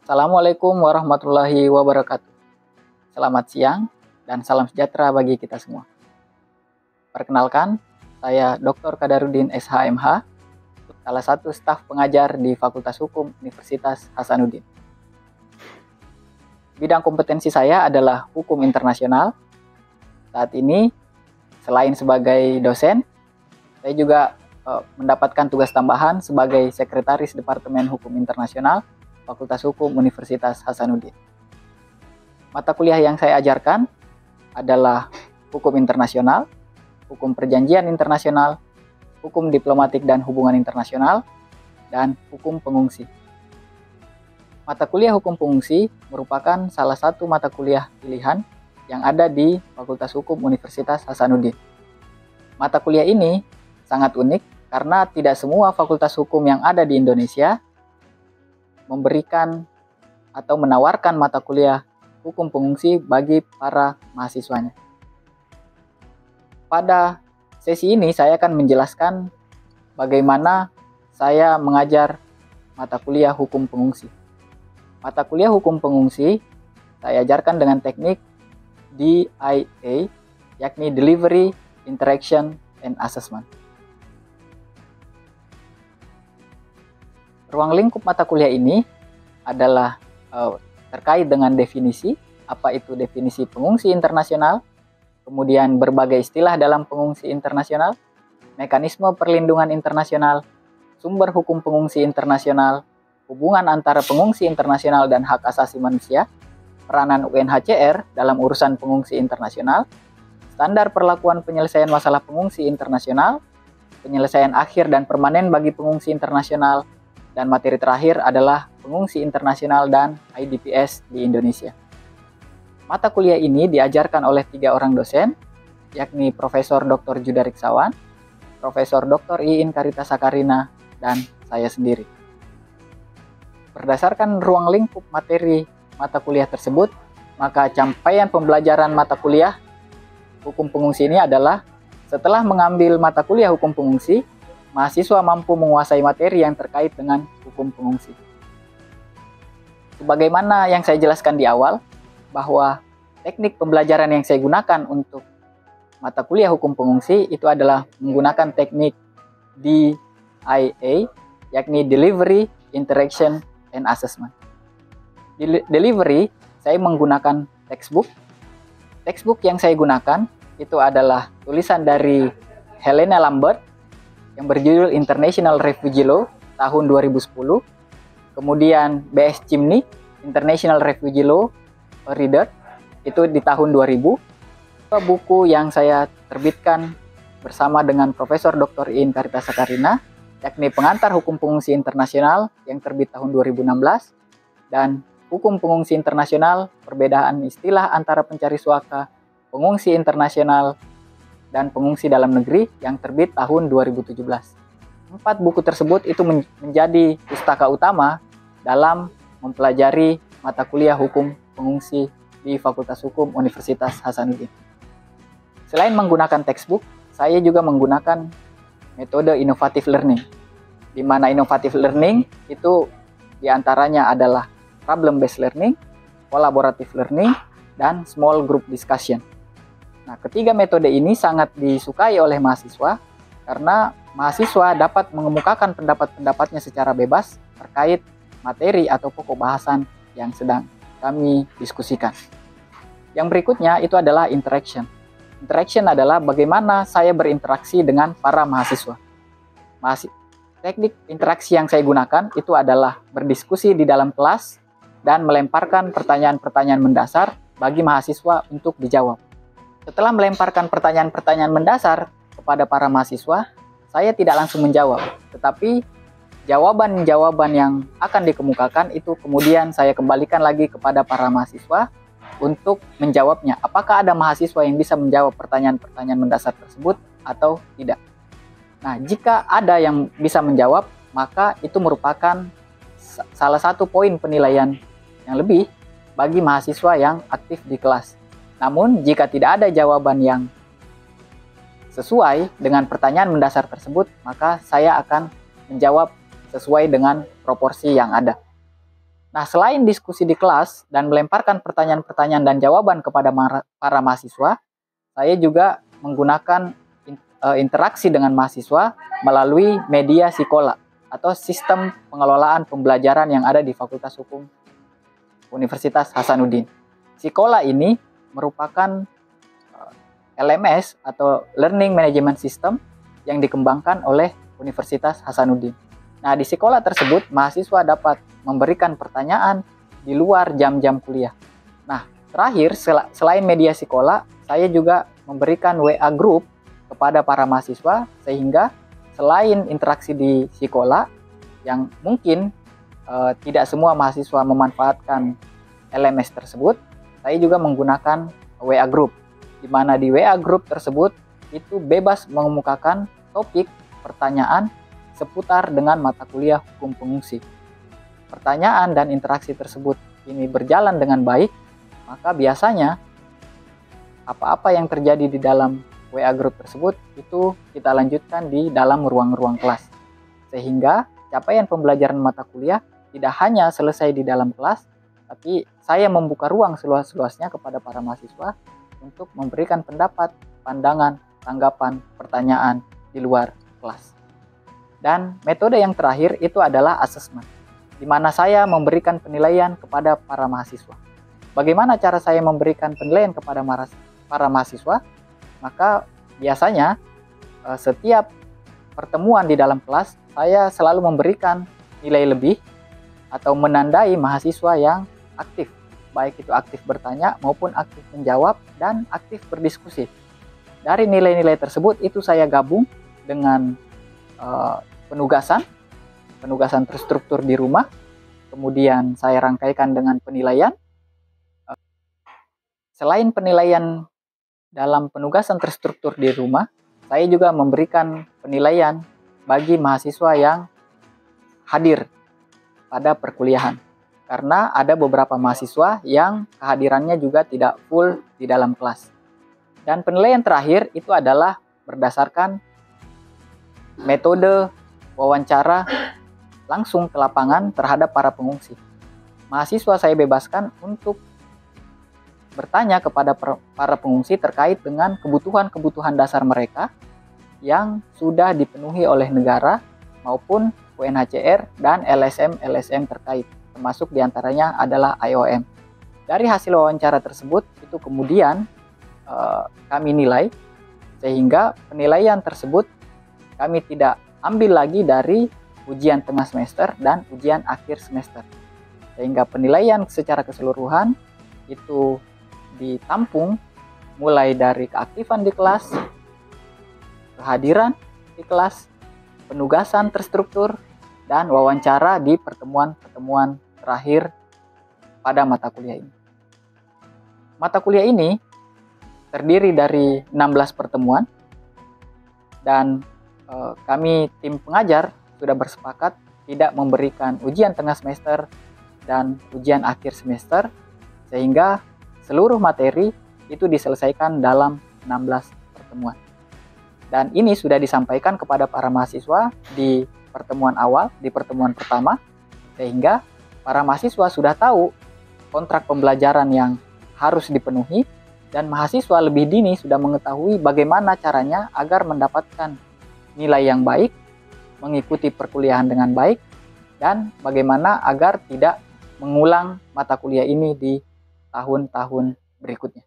Assalamualaikum warahmatullahi wabarakatuh. Selamat siang dan salam sejahtera bagi kita semua. Perkenalkan, saya Dr. Kadarudin SHMH, salah satu staf pengajar di Fakultas Hukum Universitas Hasanuddin. Bidang kompetensi saya adalah hukum internasional. Saat ini, selain sebagai dosen, saya juga mendapatkan tugas tambahan sebagai Sekretaris Departemen Hukum Internasional Fakultas Hukum Universitas Hasanuddin. Mata kuliah yang saya ajarkan adalah hukum internasional, hukum perjanjian internasional, hukum diplomatik dan hubungan internasional, dan hukum pengungsi. Mata kuliah hukum pengungsi merupakan salah satu mata kuliah pilihan yang ada di Fakultas Hukum Universitas Hasanuddin. Mata kuliah ini sangat unik karena tidak semua fakultas hukum yang ada di Indonesia memberikan atau menawarkan mata kuliah hukum pengungsi bagi para mahasiswanya. Pada sesi ini saya akan menjelaskan bagaimana saya mengajar mata kuliah hukum pengungsi. Mata kuliah hukum pengungsi saya ajarkan dengan teknik DIA, yakni Delivery, Interaction, and Assessment. Ruang lingkup mata kuliah ini adalah terkait dengan definisi, apa itu definisi pengungsi internasional, kemudian berbagai istilah dalam pengungsi internasional, mekanisme perlindungan internasional, sumber hukum pengungsi internasional, hubungan antara pengungsi internasional dan hak asasi manusia, peranan UNHCR dalam urusan pengungsi internasional, standar perlakuan penyelesaian masalah pengungsi internasional, penyelesaian akhir dan permanen bagi pengungsi internasional, dan materi terakhir adalah pengungsi internasional dan IDPs di Indonesia. Mata kuliah ini diajarkan oleh 3 orang dosen, yakni Profesor Dr. Judarik Sawan, Profesor Dr. Iin Karita Sakarina, dan saya sendiri. Berdasarkan ruang lingkup materi mata kuliah tersebut, maka capaian pembelajaran mata kuliah hukum pengungsi ini adalah setelah mengambil mata kuliah hukum pengungsi, mahasiswa mampu menguasai materi yang terkait dengan hukum pengungsi. Sebagaimana yang saya jelaskan di awal, bahwa teknik pembelajaran yang saya gunakan untuk mata kuliah hukum pengungsi itu adalah menggunakan teknik DIA, yakni Delivery, Interaction, and Assessment. Di delivery, saya menggunakan textbook. Textbook yang saya gunakan itu adalah tulisan dari Helena Lambert yang berjudul International Refugee Law tahun 2010. Kemudian B.S. Chimney, International Refugee Law Reader, itu di tahun 2000. Buku yang saya terbitkan bersama dengan Profesor Dr. Iin Karita Sakarina, yakni Pengantar Hukum Pengungsi Internasional yang terbit tahun 2016, dan Hukum Pengungsi Internasional, Perbedaan Istilah Antara Pencari Suaka, Pengungsi Internasional, dan Pengungsi Dalam Negeri yang terbit tahun 2017. 4 buku tersebut itu menjadi pustaka utama dalam mempelajari mata kuliah hukum pengungsi di Fakultas Hukum Universitas Hasanuddin. Selain menggunakan textbook, saya juga menggunakan metode innovative learning, di mana innovative learning itu diantaranya adalah problem-based learning, collaborative learning, dan small group discussion. Nah, ketiga metode ini sangat disukai oleh mahasiswa karena mahasiswa dapat mengemukakan pendapat-pendapatnya secara bebas terkait materi atau pokok bahasan yang sedang kami diskusikan. Yang berikutnya itu adalah interaction. Interaction adalah bagaimana saya berinteraksi dengan para mahasiswa. Teknik interaksi yang saya gunakan itu adalah berdiskusi di dalam kelas dan melemparkan pertanyaan-pertanyaan mendasar bagi mahasiswa untuk dijawab. Setelah melemparkan pertanyaan-pertanyaan mendasar kepada para mahasiswa, saya tidak langsung menjawab, tetapi jawaban-jawaban yang akan dikemukakan itu kemudian saya kembalikan lagi kepada para mahasiswa untuk menjawabnya. Apakah ada mahasiswa yang bisa menjawab pertanyaan-pertanyaan mendasar tersebut atau tidak? Nah, jika ada yang bisa menjawab, maka itu merupakan salah satu poin penilaian yang lebih bagi mahasiswa yang aktif di kelas. Namun, jika tidak ada jawaban yang sesuai dengan pertanyaan mendasar tersebut, maka saya akan menjawab sesuai dengan proporsi yang ada. Nah, selain diskusi di kelas dan melemparkan pertanyaan-pertanyaan dan jawaban kepada para mahasiswa, saya juga menggunakan interaksi dengan mahasiswa melalui media Sikola atau sistem pengelolaan pembelajaran yang ada di Fakultas Hukum Universitas Hasanuddin. Sikola ini merupakan LMS atau Learning Management System yang dikembangkan oleh Universitas Hasanuddin. Nah, di sekolah tersebut mahasiswa dapat memberikan pertanyaan di luar jam-jam kuliah. Nah, terakhir selain media sekolah, saya juga memberikan WA group kepada para mahasiswa sehingga selain interaksi di sekolah yang mungkin tidak semua mahasiswa memanfaatkan LMS tersebut, saya juga menggunakan WA group, di mana di WA group tersebut itu bebas mengemukakan topik pertanyaan seputar dengan mata kuliah hukum pengungsi. Pertanyaan dan interaksi tersebut ini berjalan dengan baik, maka biasanya apa-apa yang terjadi di dalam WA group tersebut itu kita lanjutkan di dalam ruang-ruang kelas. Sehingga capaian pembelajaran mata kuliah tidak hanya selesai di dalam kelas, tapi saya membuka ruang seluas-luasnya kepada para mahasiswa untuk memberikan pendapat, pandangan, tanggapan, pertanyaan di luar kelas. Dan metode yang terakhir itu adalah assessment, di mana saya memberikan penilaian kepada para mahasiswa. Bagaimana cara saya memberikan penilaian kepada para mahasiswa? Maka biasanya setiap pertemuan di dalam kelas, saya selalu memberikan nilai lebih atau menandai mahasiswa yang aktif, baik itu aktif bertanya maupun aktif menjawab dan aktif berdiskusi. Dari nilai-nilai tersebut itu saya gabung dengan penugasan terstruktur di rumah, kemudian saya rangkaikan dengan penilaian. Selain penilaian dalam penugasan terstruktur di rumah, saya juga memberikan penilaian bagi mahasiswa yang hadir pada perkuliahan. Karena ada beberapa mahasiswa yang kehadirannya juga tidak full di dalam kelas. Dan penilaian terakhir itu adalah berdasarkan metode wawancara langsung ke lapangan terhadap para pengungsi. Mahasiswa saya bebaskan untuk bertanya kepada para pengungsi terkait dengan kebutuhan-kebutuhan dasar mereka yang sudah dipenuhi oleh negara maupun UNHCR dan LSM terkait, termasuk diantaranya adalah IOM. Dari hasil wawancara tersebut itu kemudian kami nilai, sehingga penilaian tersebut kami tidak ambil lagi dari ujian tengah semester dan ujian akhir semester. Sehingga penilaian secara keseluruhan itu ditampung mulai dari keaktifan di kelas, kehadiran di kelas, penugasan terstruktur, dan wawancara di pertemuan-pertemuan terakhir pada mata kuliah ini. Mata kuliah ini terdiri dari 16 pertemuan dan kami tim pengajar sudah bersepakat tidak memberikan ujian tengah semester dan ujian akhir semester, sehingga seluruh materi itu diselesaikan dalam 16 pertemuan. Dan ini sudah disampaikan kepada para mahasiswa di pertemuan awal, di pertemuan pertama, sehingga para mahasiswa sudah tahu kontrak pembelajaran yang harus dipenuhi, dan mahasiswa lebih dini sudah mengetahui bagaimana caranya agar mendapatkan nilai yang baik, mengikuti perkuliahan dengan baik, dan bagaimana agar tidak mengulang mata kuliah ini di tahun-tahun berikutnya.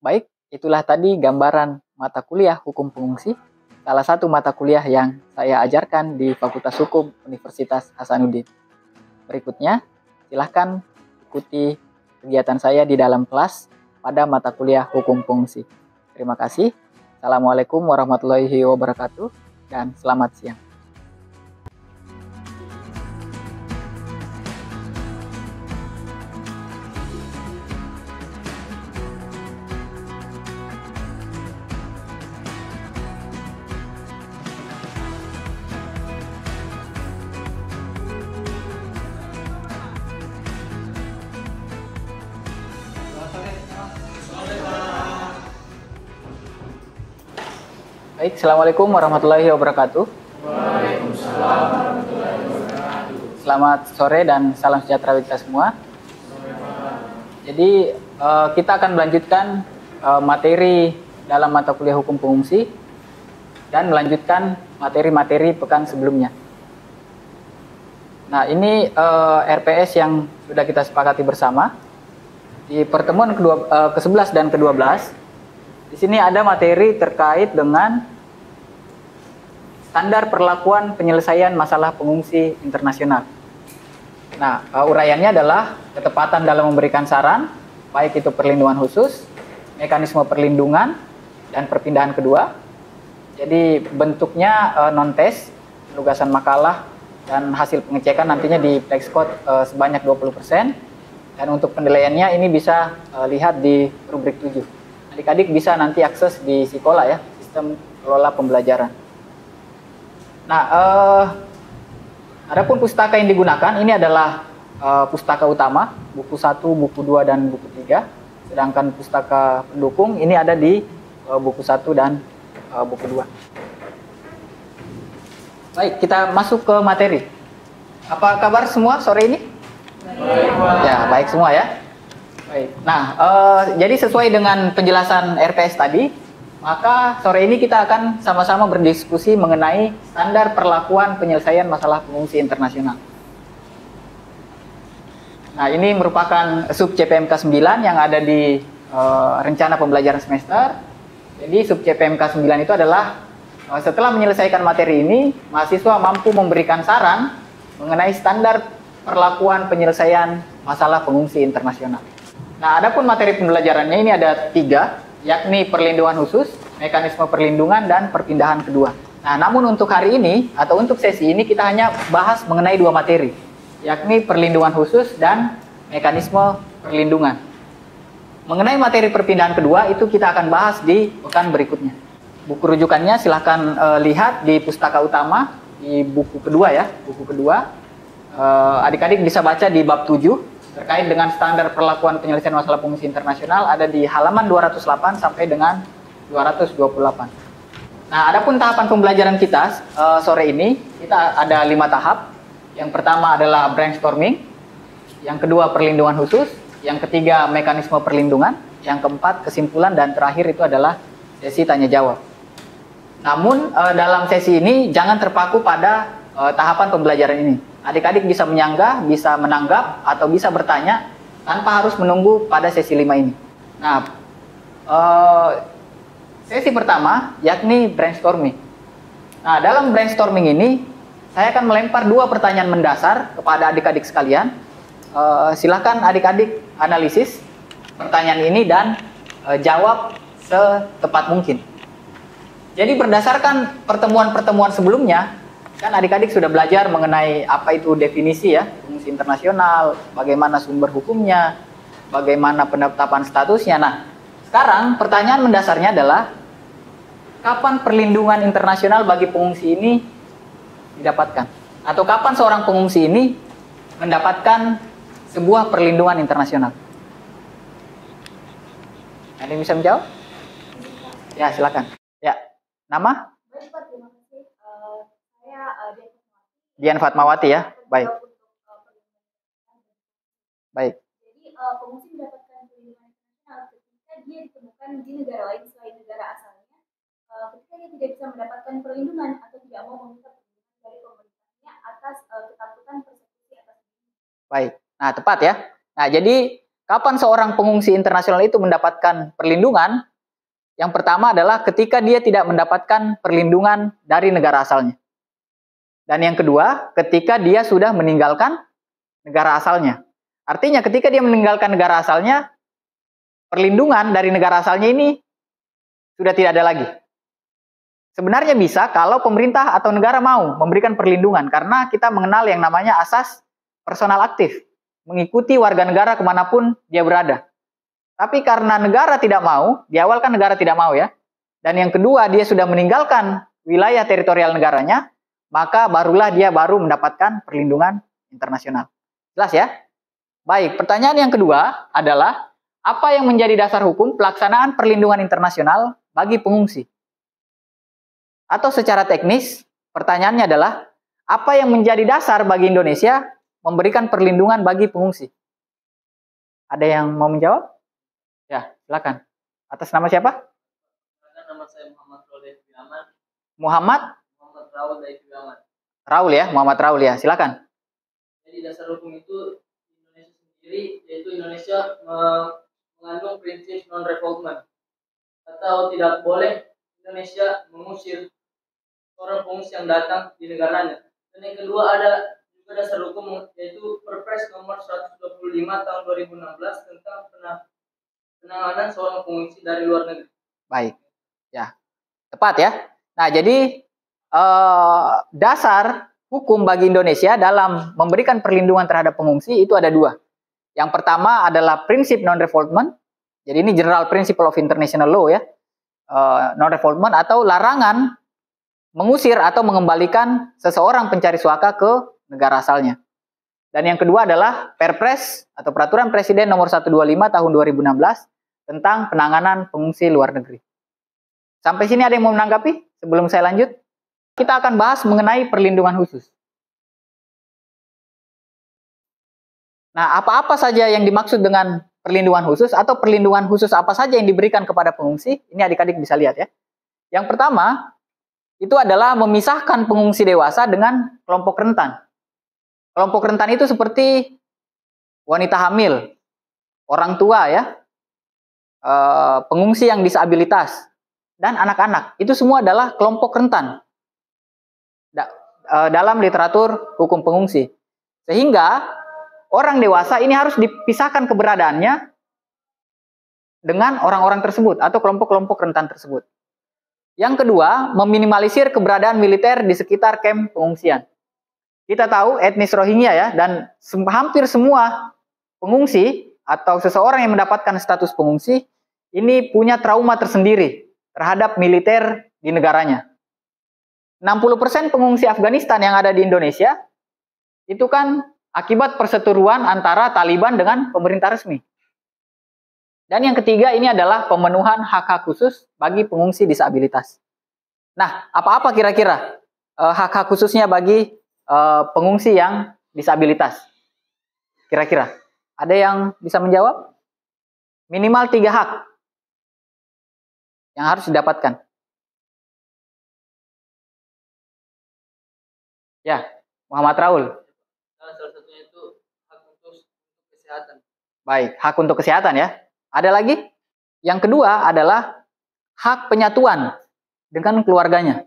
Baik, itulah tadi gambaran mata kuliah hukum pengungsi, salah satu mata kuliah yang saya ajarkan di Fakultas Hukum Universitas Hasanuddin. Berikutnya, silahkan ikuti kegiatan saya di dalam kelas pada mata kuliah hukum pengungsi. Terima kasih. Assalamualaikum warahmatullahi wabarakatuh dan selamat siang. Baik, Assalamualaikum warahmatullahi wabarakatuh. Waalaikumsalam warahmatullahi wabarakatuh. Selamat sore dan salam sejahtera bagi kita semua. Jadi kita akan melanjutkan materi dalam mata kuliah hukum pengungsi dan melanjutkan materi-materi pekan sebelumnya. Nah, ini RPS yang sudah kita sepakati bersama. Di pertemuan ke-11 dan ke-12, di sini ada materi terkait dengan standar perlakuan penyelesaian masalah pengungsi internasional. Nah, uraiannya adalah ketepatan dalam memberikan saran, baik itu perlindungan khusus, mekanisme perlindungan, dan perpindahan kedua. Jadi bentuknya non-test, penugasan makalah, dan hasil pengecekan nantinya di Flexcode sebanyak 20%. Dan untuk penilaiannya ini bisa lihat di rubrik 7. Adik-adik bisa nanti akses di Sikola ya, sistem kelola pembelajaran. Nah, adapun pustaka yang digunakan ini adalah pustaka utama, buku 1, buku 2, dan buku 3. Sedangkan pustaka pendukung ini ada di buku 1 dan buku 2. Baik, kita masuk ke materi. Apa kabar semua sore ini? Baik. Ya, baik semua ya. Baik. Nah, jadi sesuai dengan penjelasan RPS tadi, maka sore ini kita akan sama-sama berdiskusi mengenai standar perlakuan penyelesaian masalah pengungsi internasional. Nah, ini merupakan sub CPMK 9 yang ada di rencana pembelajaran semester. Jadi sub CPMK 9 itu adalah setelah menyelesaikan materi ini, mahasiswa mampu memberikan saran mengenai standar perlakuan penyelesaian masalah pengungsi internasional. Nah, adapun materi pembelajarannya ini ada 3, yakni perlindungan khusus, mekanisme perlindungan, dan perpindahan kedua. Nah, namun untuk hari ini atau untuk sesi ini kita hanya bahas mengenai 2 materi, yakni perlindungan khusus dan mekanisme perlindungan. Mengenai materi perpindahan kedua itu kita akan bahas di pekan berikutnya. Buku rujukannya silahkan lihat di pustaka utama di buku kedua ya, buku kedua. Adik-adik bisa baca di bab 7 terkait dengan standar perlakuan penyelesaian masalah pengungsi internasional, ada di halaman 208 sampai dengan 228. Nah, adapun tahapan pembelajaran kita sore ini, kita ada 5 tahap. Yang pertama adalah brainstorming, yang kedua perlindungan khusus, yang ketiga mekanisme perlindungan, yang keempat kesimpulan, dan terakhir itu adalah sesi tanya jawab. Namun dalam sesi ini jangan terpaku pada tahapan pembelajaran ini. Adik-adik bisa menyanggah, bisa menanggap, atau bisa bertanya tanpa harus menunggu pada sesi 5 ini. Nah, sesi pertama yakni brainstorming. Nah, dalam brainstorming ini saya akan melempar 2 pertanyaan mendasar kepada adik-adik sekalian. Silahkan adik-adik analisis pertanyaan ini dan jawab setepat mungkin. Jadi berdasarkan pertemuan-pertemuan sebelumnya, kan adik-adik sudah belajar mengenai apa itu definisi ya, pengungsi internasional, bagaimana sumber hukumnya, bagaimana penetapan statusnya. Nah, sekarang pertanyaan mendasarnya adalah, kapan perlindungan internasional bagi pengungsi ini didapatkan? Atau kapan seorang pengungsi ini mendapatkan sebuah perlindungan internasional? Ada yang bisa menjawab? Ya, silakan. Ya, nama? Dian Fatmawati ya, baik. Baik. Jadi pengungsi mendapatkan perlindungan internasional ketika dia ditemukan di negara lain selain negara asalnya, ketika dia tidak bisa mendapatkan perlindungan atau tidak mau meminta perlindungan dari pemerintahnya atas ketakutan persekusi atas dirinya. Baik. Nah, tepat ya. Nah, jadi kapan seorang pengungsi internasional itu mendapatkan perlindungan? Yang pertama adalah ketika dia tidak mendapatkan perlindungan dari negara asalnya. Dan yang kedua, ketika dia sudah meninggalkan negara asalnya. Artinya ketika dia meninggalkan negara asalnya, perlindungan dari negara asalnya ini sudah tidak ada lagi. Sebenarnya bisa kalau pemerintah atau negara mau memberikan perlindungan, karena kita mengenal yang namanya asas personal aktif, mengikuti warga negara kemanapun dia berada. Tapi karena negara tidak mau, di awal kan negara tidak mau ya, dan yang kedua dia sudah meninggalkan wilayah teritorial negaranya, maka barulah dia baru mendapatkan perlindungan internasional. Jelas ya? Baik, pertanyaan yang kedua adalah, apa yang menjadi dasar hukum pelaksanaan perlindungan internasional bagi pengungsi? Atau secara teknis, pertanyaannya adalah, Apa yang menjadi dasar bagi Indonesia memberikan perlindungan bagi pengungsi? Ada yang mau menjawab? Ya, silakan. Atas nama siapa? Nama saya Muhammad Raul Daifi Ahmad. Muhammad Raul Daifi Ahmad. Raul ya, Muhammad Raul ya, silakan. Jadi dasar hukum itu Indonesia sendiri, yaitu Indonesia mengandung prinsip non-refoulement, atau tidak boleh Indonesia mengusir orang pengungsi yang datang di negaranya. Dan yang kedua ada juga dasar hukum, yaitu Perpres nomor 125 tahun 2016 tentang penanganan seorang pengungsi dari luar negeri. Baik, ya, tepat ya. Nah, jadi dasar hukum bagi Indonesia dalam memberikan perlindungan terhadap pengungsi itu ada dua. Yang pertama adalah prinsip non-refoulement. Jadi ini general principle of international law ya. Non-refoulement atau larangan mengusir atau mengembalikan seseorang pencari suaka ke negara asalnya. Dan yang kedua adalah Perpres atau Peraturan Presiden nomor 125 tahun 2016 tentang penanganan pengungsi luar negeri. Sampai sini ada yang mau menanggapi? Sebelum saya lanjut, kita akan bahas mengenai perlindungan khusus. Nah, apa-apa saja yang dimaksud dengan perlindungan khusus atau perlindungan khusus apa saja yang diberikan kepada pengungsi? Ini adik-adik bisa lihat ya. Yang pertama, itu adalah memisahkan pengungsi dewasa dengan kelompok rentan. Kelompok rentan itu seperti wanita hamil, orang tua ya, pengungsi yang disabilitas, dan anak-anak. Itu semua adalah kelompok rentan dalam literatur hukum pengungsi. Sehingga orang dewasa ini harus dipisahkan keberadaannya dengan orang-orang tersebut atau kelompok-kelompok rentan tersebut. Yang kedua, meminimalisir keberadaan militer di sekitar kamp pengungsian. Kita tahu etnis Rohingya ya, dan hampir semua pengungsi atau seseorang yang mendapatkan status pengungsi ini punya trauma tersendiri terhadap militer di negaranya. 60% pengungsi Afghanistan yang ada di Indonesia itu kan akibat perseteruan antara Taliban dengan pemerintah resmi. Dan yang ketiga ini adalah pemenuhan hak-hak khusus bagi pengungsi disabilitas. Nah, apa-apa kira-kira hak-hak khususnya bagi pengungsi yang disabilitas? Kira-kira ada yang bisa menjawab? Minimal 3 hak yang harus didapatkan. Ya, Muhammad Raul. Salah satunya itu hak untuk kesehatan. Baik, hak untuk kesehatan ya. Ada lagi? Yang kedua adalah hak penyatuan dengan keluarganya.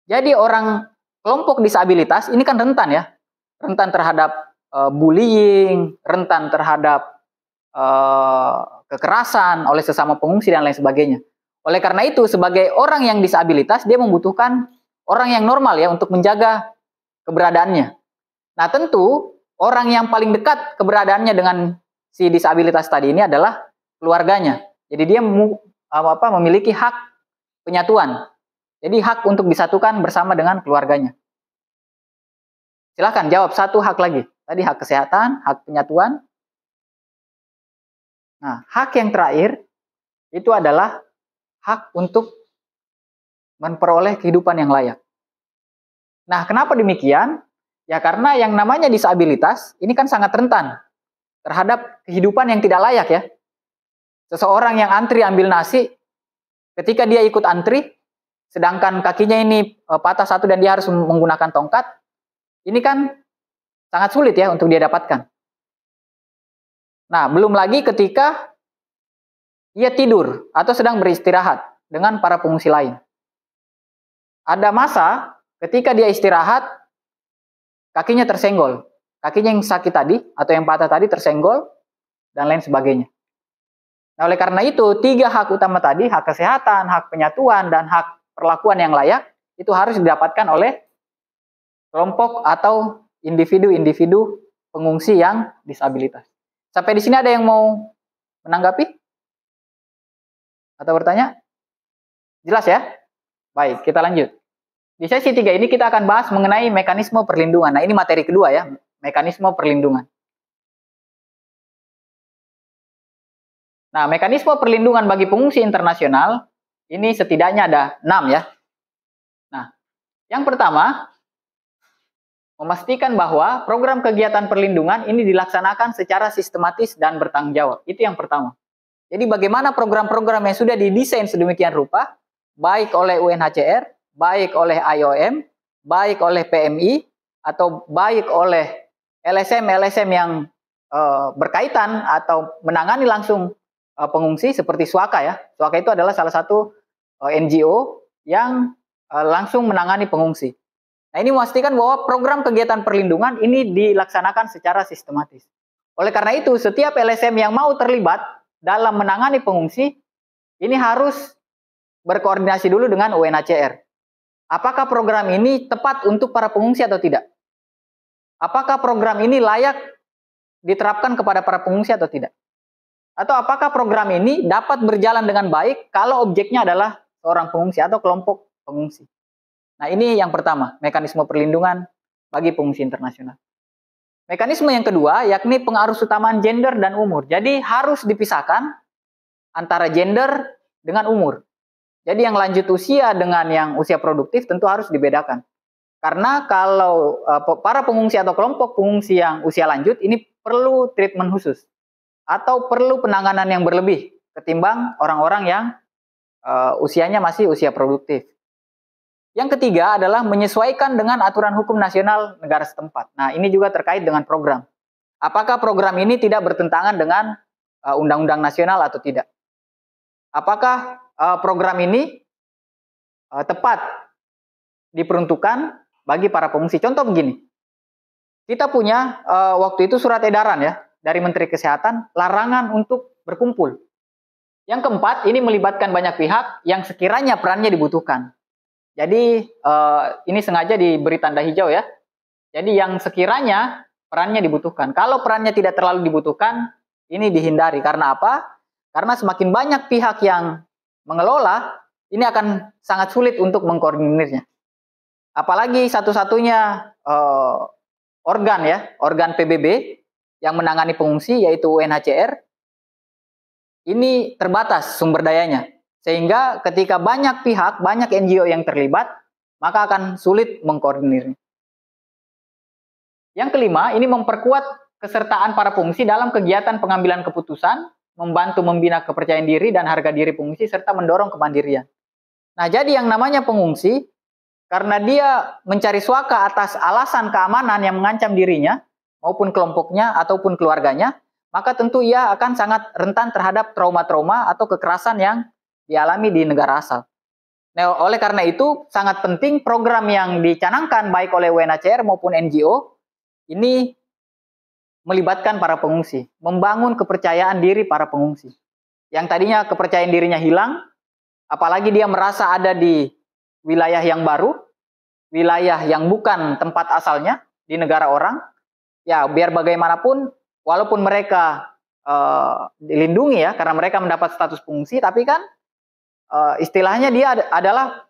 Jadi orang kelompok disabilitas ini kan rentan ya. Rentan terhadap bullying, rentan terhadap kekerasan oleh sesama pengungsi dan lain sebagainya. Oleh karena itu, sebagai orang yang disabilitas, dia membutuhkan orang yang normal ya untuk menjaga keberadaannya. Nah, tentu orang yang paling dekat keberadaannya dengan si disabilitas tadi ini adalah keluarganya. Jadi dia memiliki hak penyatuan. Jadi hak untuk disatukan bersama dengan keluarganya. Silahkan jawab satu hak lagi. Tadi hak kesehatan, hak penyatuan. Nah, hak yang terakhir itu adalah hak untuk memperoleh kehidupan yang layak. Nah, kenapa demikian? Ya karena yang namanya disabilitas ini kan sangat rentan terhadap kehidupan yang tidak layak ya. Seseorang yang antri ambil nasi, ketika dia ikut antri, sedangkan kakinya ini patah satu dan dia harus menggunakan tongkat, ini kan sangat sulit ya untuk dia dapatkan. Nah, belum lagi ketika dia tidur atau sedang beristirahat dengan para pengungsi lain. Ada masa ketika dia istirahat, kakinya tersenggol. Kakinya yang sakit tadi atau yang patah tadi tersenggol dan lain sebagainya. Nah, oleh karena itu, 3 hak utama tadi, hak kesehatan, hak penyatuan, dan hak perlakuan yang layak, itu harus didapatkan oleh kelompok atau individu-individu pengungsi yang disabilitas. Sampai di sini ada yang mau menanggapi? Atau bertanya? Jelas ya? Baik, kita lanjut. Di sesi 3 ini kita akan bahas mengenai mekanisme perlindungan. Nah, ini materi kedua ya, mekanisme perlindungan. Nah, mekanisme perlindungan bagi pengungsi internasional ini setidaknya ada 6 ya. Nah, yang pertama memastikan bahwa program kegiatan perlindungan ini dilaksanakan secara sistematis dan bertanggung jawab. Itu yang pertama. Jadi bagaimana program-program yang sudah didesain sedemikian rupa, baik oleh UNHCR, baik oleh IOM, baik oleh PMI, atau baik oleh LSM-LSM yang berkaitan atau menangani langsung pengungsi seperti SWAKA ya. SWAKA itu adalah salah satu NGO yang langsung menangani pengungsi. Nah, ini memastikan bahwa program kegiatan perlindungan ini dilaksanakan secara sistematis. Oleh karena itu, setiap LSM yang mau terlibat dalam menangani pengungsi, ini harus berkoordinasi dulu dengan UNHCR. Apakah program ini tepat untuk para pengungsi atau tidak? Apakah program ini layak diterapkan kepada para pengungsi atau tidak? Atau apakah program ini dapat berjalan dengan baik kalau objeknya adalah seorang pengungsi atau kelompok pengungsi? Nah, ini yang pertama, mekanisme perlindungan bagi pengungsi internasional. Mekanisme yang kedua, yakni pengarus utamaan gender dan umur. Jadi harus dipisahkan antara gender dengan umur. Jadi yang lanjut usia dengan yang usia produktif tentu harus dibedakan. Karena kalau para pengungsi atau kelompok pengungsi yang usia lanjut ini perlu treatment khusus atau perlu penanganan yang berlebih ketimbang orang-orang yang usianya masih usia produktif. Yang ketiga adalah menyesuaikan dengan aturan hukum nasional negara setempat. Nah, ini juga terkait dengan program. Apakah program ini tidak bertentangan dengan undang-undang nasional atau tidak? Apakah program ini tepat diperuntukkan bagi para pengungsi? Contoh begini, kita punya waktu itu surat edaran ya dari Menteri Kesehatan, larangan untuk berkumpul. Yang keempat, ini melibatkan banyak pihak yang sekiranya perannya dibutuhkan. Jadi ini sengaja diberi tanda hijau ya. Jadi yang sekiranya perannya dibutuhkan. Kalau perannya tidak terlalu dibutuhkan, ini dihindari. Karena apa? Karena semakin banyak pihak yang mengelola, ini akan sangat sulit untuk mengkoordinirnya. Apalagi satu-satunya organ ya, organ PBB yang menangani pengungsi yaitu UNHCR, ini terbatas sumber dayanya. Sehingga ketika banyak pihak, banyak NGO yang terlibat, maka akan sulit mengkoordinirnya. Yang kelima, ini memperkuat kesertaan para pengungsi dalam kegiatan pengambilan keputusan, membantu membina kepercayaan diri dan harga diri pengungsi, serta mendorong kemandirian. Nah, jadi yang namanya pengungsi, karena dia mencari SWAKA atas alasan keamanan yang mengancam dirinya, maupun kelompoknya, ataupun keluarganya, maka tentu ia akan sangat rentan terhadap trauma-trauma atau kekerasan yang dialami di negara asal. Nah, oleh karena itu sangat penting program yang dicanangkan baik oleh UNHCR maupun NGO ini melibatkan para pengungsi, membangun kepercayaan diri para pengungsi. Yang tadinya kepercayaan dirinya hilang, apalagi dia merasa ada di wilayah yang baru, wilayah yang bukan tempat asalnya, di negara orang, ya biar bagaimanapun, walaupun mereka dilindungi ya, karena mereka mendapat status pengungsi, tapi kan istilahnya dia adalah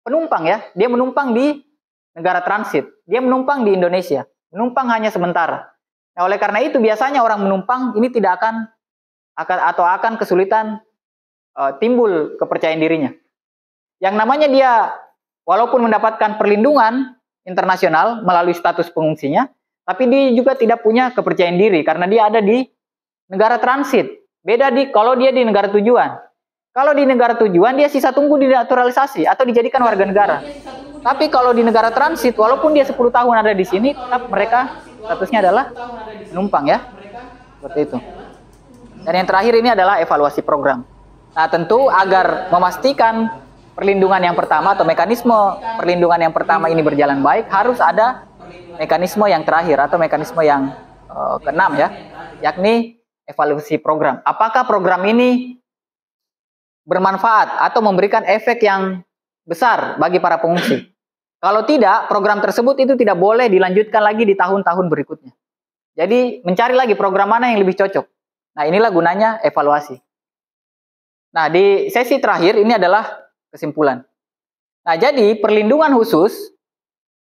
penumpang ya, dia menumpang di negara transit, dia menumpang di Indonesia, menumpang hanya sementara. Nah, oleh karena itu biasanya orang menumpang ini tidak akan kesulitan timbul kepercayaan dirinya. Yang namanya dia walaupun mendapatkan perlindungan internasional melalui status pengungsinya, tapi dia juga tidak punya kepercayaan diri karena dia ada di negara transit. Beda kalau dia di negara tujuan. Kalau di negara tujuan dia sisa tunggu dinaturalisasi atau dijadikan warga negara. Tapi kalau di negara transit walaupun dia 10 tahun ada di sini, tetap mereka statusnya adalah penumpang ya. Seperti itu. Dan yang terakhir ini adalah evaluasi program. Nah, tentu agar memastikan perlindungan yang pertama atau mekanisme perlindungan yang pertama ini berjalan baik, harus ada mekanisme yang terakhir atau mekanisme yang keenam ya, yakni evaluasi program. Apakah program ini bermanfaat atau memberikan efek yang besar bagi para pengungsi? Kalau tidak, program tersebut itu tidak boleh dilanjutkan lagi di tahun-tahun berikutnya. Jadi mencari lagi program mana yang lebih cocok. Nah, inilah gunanya evaluasi. Nah, di sesi terakhir ini adalah kesimpulan. Nah, jadi perlindungan khusus,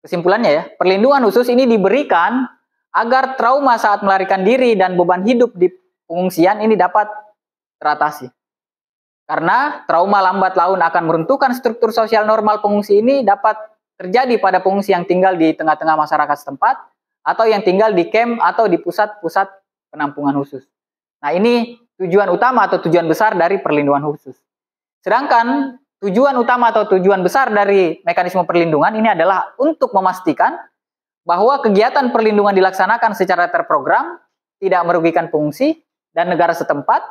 kesimpulannya ya, perlindungan khusus ini diberikan agar trauma saat melarikan diri dan beban hidup di pengungsian ini dapat teratasi. Karena trauma lambat laun akan meruntuhkan struktur sosial normal pengungsi ini dapat terjadi pada pengungsi yang tinggal di tengah-tengah masyarakat setempat atau yang tinggal di camp atau di pusat-pusat penampungan khusus. Nah, ini tujuan utama atau tujuan besar dari perlindungan khusus. Sedangkan tujuan utama atau tujuan besar dari mekanisme perlindungan ini adalah untuk memastikan bahwa kegiatan perlindungan dilaksanakan secara terprogram, tidak merugikan pengungsi dan negara setempat,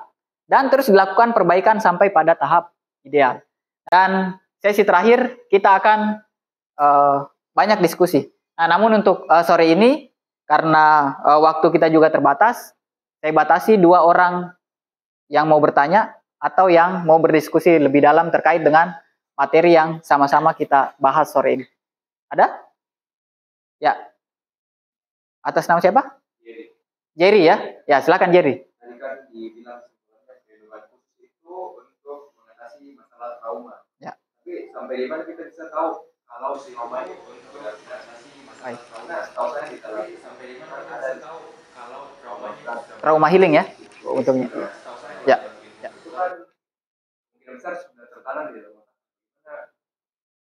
dan terus dilakukan perbaikan sampai pada tahap ideal. Dan sesi terakhir kita akan banyak diskusi. Nah, namun untuk sore ini, karena waktu kita juga terbatas, saya batasi 2 orang yang mau bertanya atau yang mau berdiskusi lebih dalam terkait dengan materi yang sama-sama kita bahas sore ini. Ada? Ya. Atas nama siapa? Jerry ya? Ya, silakan Jerry. Tadi kan dibilang sebenarnya perlindungan khusus itu untuk mengatasi masalah trauma. Ya. Tapi sampai di mana kita bisa tahu kalau si trauma itu untuk mengatasi masalah trauma? Nah, setahu saya di dalam sampai di mana kita bisa tahu kalau trauma itu trauma healing ya? Untungnya. Ya. Ya. Itu kan mungkin besar sudah tertanam di dalam otak. Karena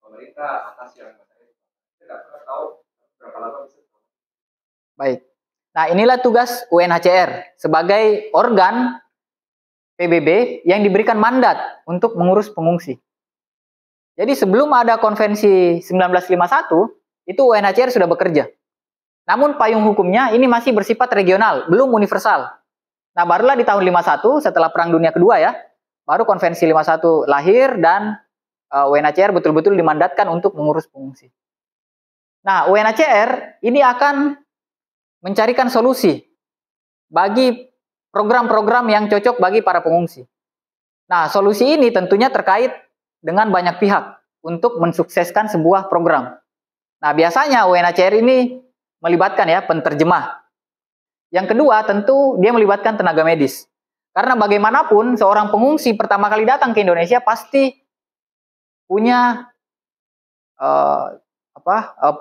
pemerintah atas yang masalah itu. Kita tidak pernah tahu berapa lama bisa. Baik. Nah, inilah tugas UNHCR sebagai organ PBB yang diberikan mandat untuk mengurus pengungsi. Jadi sebelum ada konvensi 1951, itu UNHCR sudah bekerja. Namun payung hukumnya ini masih bersifat regional, belum universal. Nah, barulah di tahun 51 setelah Perang Dunia Kedua ya, baru konvensi 51 lahir dan UNHCR betul-betul dimandatkan untuk mengurus pengungsi. Nah, UNHCR ini akan mencarikan solusi bagi program-program yang cocok bagi para pengungsi. Nah, solusi ini tentunya terkait dengan banyak pihak untuk mensukseskan sebuah program. Nah, biasanya UNHCR ini melibatkan ya penterjemah. Yang kedua, tentu dia melibatkan tenaga medis. Karena bagaimanapun seorang pengungsi pertama kali datang ke Indonesia pasti punya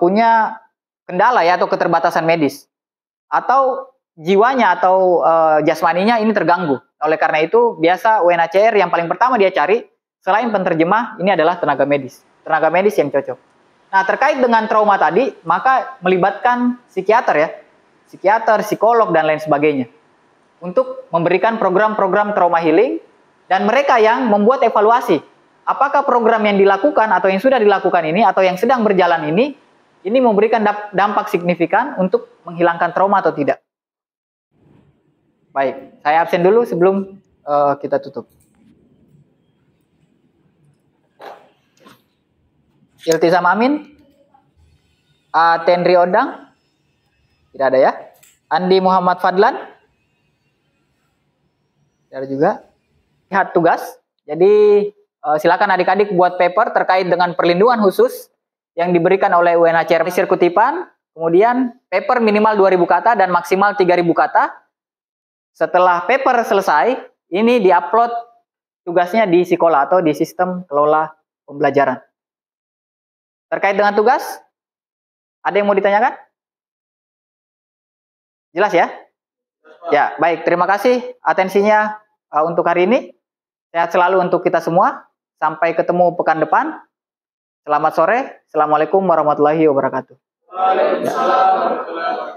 punya kendala ya atau keterbatasan medis. Atau jiwanya atau jasmaninya ini terganggu. Oleh karena itu, biasa UNHCR yang paling pertama dia cari, selain penterjemah, ini adalah tenaga medis. Tenaga medis yang cocok. Nah, terkait dengan trauma tadi, maka melibatkan psikiater ya. Psikiater, psikolog, dan lain sebagainya. Untuk memberikan program-program trauma healing, dan mereka yang membuat evaluasi. Apakah program yang dilakukan atau yang sudah dilakukan ini, atau yang sedang berjalan ini memberikan dampak signifikan untuk menghilangkan trauma atau tidak. Baik, saya absen dulu sebelum kita tutup. Iltizam Amin, Tenri Odang, tidak ada ya. Andi Muhammad Fadlan, tidak ada juga. Lihat tugas, jadi silakan adik-adik buat paper terkait dengan perlindungan khusus yang diberikan oleh UNHCR Kutipan, kemudian paper minimal 2.000 kata dan maksimal 3.000 kata. Setelah paper selesai, ini diupload tugasnya di Sekolah atau di sistem kelola pembelajaran. Terkait dengan tugas, ada yang mau ditanyakan? Jelas ya? Ya, baik. Terima kasih atensinya untuk hari ini. Sehat selalu untuk kita semua. Sampai ketemu pekan depan. Selamat sore. Assalamualaikum warahmatullahi wabarakatuh. Waalaikumsalam warahmatullahi wabarakatuh.